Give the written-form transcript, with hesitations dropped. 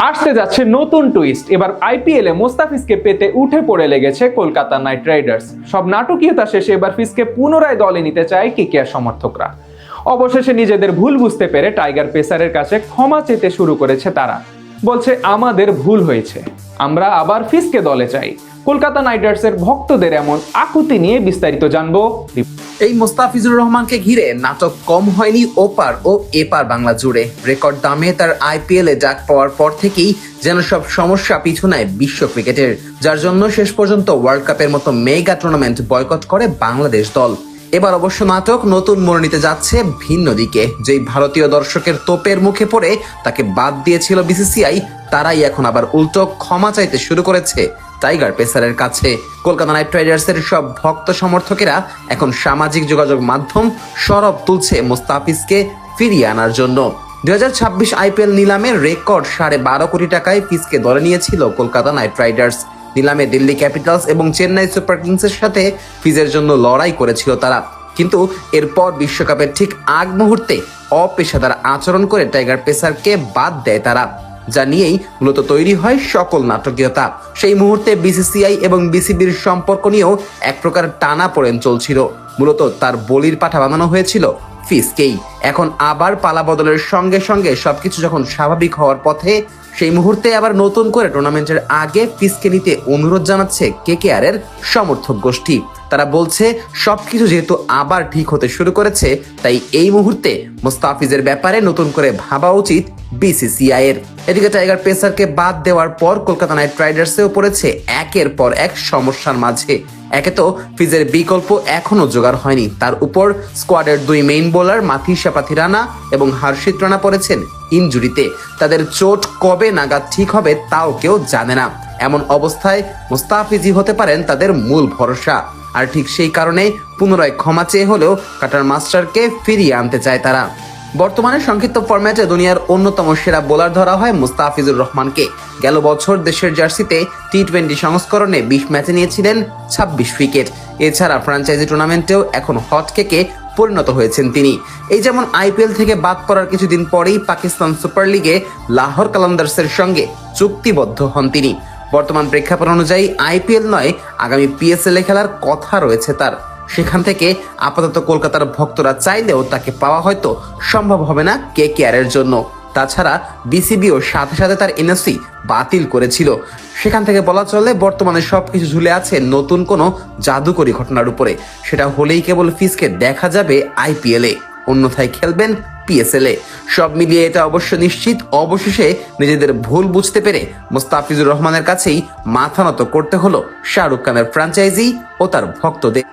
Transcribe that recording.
আসতে যাচ্ছে নতুন টুইস্ট। এবার আইপিএল এ মোস্তাফিজকে পেতে উঠে পড়ে লেগেছে কলকাতা নাইট রাইডার্স। সব নাটকীয়তা শেষে এবার ফিজকে পুনরায় দলে নিতে চায় কেকেআর সমর্থকরা। অবশেষে নিজেদের ভুল বুঝতে পেরে টাইগার পেসারের কাছে ক্ষমা চেতে শুরু করেছে তারা। বলছে আমাদের ভুল হয়েছে, আমরা আবার ফিজকে দলে চাই। কলকাতা নাইট রাইডার্সের ভক্তদের এমন আকুতি নিয়ে বিস্তারিত জানবো। এই মোস্তাফিজুর রহমানকে ঘিরে নাটক কম হয়নি ওপার ও এপার বাংলা জুড়ে। রেকর্ড দামে তার আইপিএল এ ডাক পাওয়ার পর থেকেই যেন সব সমস্যা পিছু নেয় বিশ্ব ক্রিকেটের, যার জন্য শেষ পর্যন্ত ওয়ার্ল্ড কাপের মতো মেগা টুর্নামেন্ট বয়কট করে বাংলাদেশ দল। এবার অবশ্য নাটক নতুন মোড় নিতে যাচ্ছে ভিন্ন দিকে। যেই ভারতীয় দর্শকের তোপের মুখে পড়ে তাকে বাদ দিয়েছিল বিসিসিআই, তারাই এখন আবার উল্টো ক্ষমা চাইতে শুরু করেছে টাইগার পেসারের কাছে। কলকাতা নাইট রাইডার্সের সব ভক্ত সমর্থকেরা এখন সামাজিক যোগাযোগ মাধ্যম সরব তুলছে মোস্তাফিজকে ফিরিয়ে আনার জন্য। 2026 আইপিএল নিলামে রেকর্ড 12.5 কোটি টাকায় ফিজকে দলে নিয়েছিল কলকাতা নাইট রাইডার্স। নিলামে দিল্লি ক্যাপিটালস এবং চেন্নাই সুপার কিংসের সাথে ফিজের জন্য লড়াই করেছিল তারা, কিন্তু এরপর বিশ্বকাপের ঠিক আগ মুহূর্তে অপেশাদার আচরণ করে টাইগার পেসারকে বাদ দেয় তারা, যা নিয়েই মূলত তৈরি হয় সকল নাটকীয়তা। সেই মুহূর্তে বিসিসিআই এবং বিসিবির সম্পর্ক নিয়েও এক প্রকার টানাপোড়েন চলছিল। মূলত তার বলির পাঠা বানানো হয়েছিল ফিজকেই। এখন আবার পালা বদলের সঙ্গে সঙ্গে সবকিছু যখন স্বাভাবিক হওয়ার পথে, সেই মুহূর্তে আবার নতুন করে টুর্নামেন্টের আগে ফিজকে নিতে অনুরোধ জানাচ্ছে কেকেআর এর সমর্থক গোষ্ঠী। তারা বলছে সবকিছু যেহেতু আবার ঠিক হতে শুরু করেছে, তাই এই মুহূর্তে মোস্তাফিজের ব্যাপারে নতুন করে ভাবা উচিত বিসিসিআই এর। এদিকে টাইগার পেসারকে বাদ দেওয়ার পর কলকাতা নাইট রাইডার্সেও পড়েছে একের পর এক সমস্যার মাঝে। একে তো ফিজের বিকল্প এখনো জোগাড় হয়নি, তার উপর স্কোয়াডের দুই মেইন বোলার মাথিসা পাথিরানা এবং হর্ষিত রানা পড়েছেন ইনজুরিতে। তাদের চোট কবে নাগাদ ঠিক হবে তাও কেউ জানে না। এমন অবস্থায় মোস্তাফিজই হতে পারেন তাদের মূল ভরসা। আর ঠিক সেই কারণে পুনরায় ক্ষমা চেয়ে হলেও কাটার মাস্টারকে ফিরিয়ে আনতে চায় তারা। বর্তমানে সংক্ষিপ্ত ফরম্যাটে দুনিয়ার অন্যতম সেরা বোলার ধরা হয় মুস্তাফিজুর রহমানকে। গেল বছর দেশের জার্সিতে টি-20 সংস্করণে 20 ম্যাচে নিয়েছিলেন 26 উইকেট। এছাড়া ফ্র্যাঞ্চাইজি টুর্নামেন্টেও এখন হট কেকে পরিণত হয়েছেন তিনি। এই যেমন আইপিএল থেকে বাদ পড়ার কিছুদিন পরেই পাকিস্তান সুপার লিগে লাহোর কালান্দার্সের সঙ্গে চুক্তিবদ্ধ হন তিনি। বর্তমান প্রেক্ষাপট অনুযায়ী আইপিএল নয়, আগামী পিএসএল এ খেলার কথা রয়েছে তার। সেখান থেকে আপাতত কলকাতার ভক্তরা চাইলেও তাকে পাওয়া হয়তো সম্ভব হবে না কেকেআর এর জন্য। তাছাড়া বিসিবিও সাথে সাথে তার এনওসি বাতিল করেছিল। সেখান থেকে বলা চলে বর্তমানে সবকিছু ঝুলে আছে নতুন কোনো জাদুকরী ঘটনার উপরে। সেটা হলেই কেবল ফিজকে দেখা যাবে আইপিএল এ, অন্যথায় খেলবেন পিএসএল এ। সব মিলিয়ে এটা অবশ্য নিশ্চিত, অবশেষে নিজেদের ভুল বুঝতে পেরে মোস্তাফিজুর রহমানের কাছেই মাথা নত করতে হলো শাহরুখ খানের ফ্র্যাঞ্চাইজি ও তার ভক্তদের।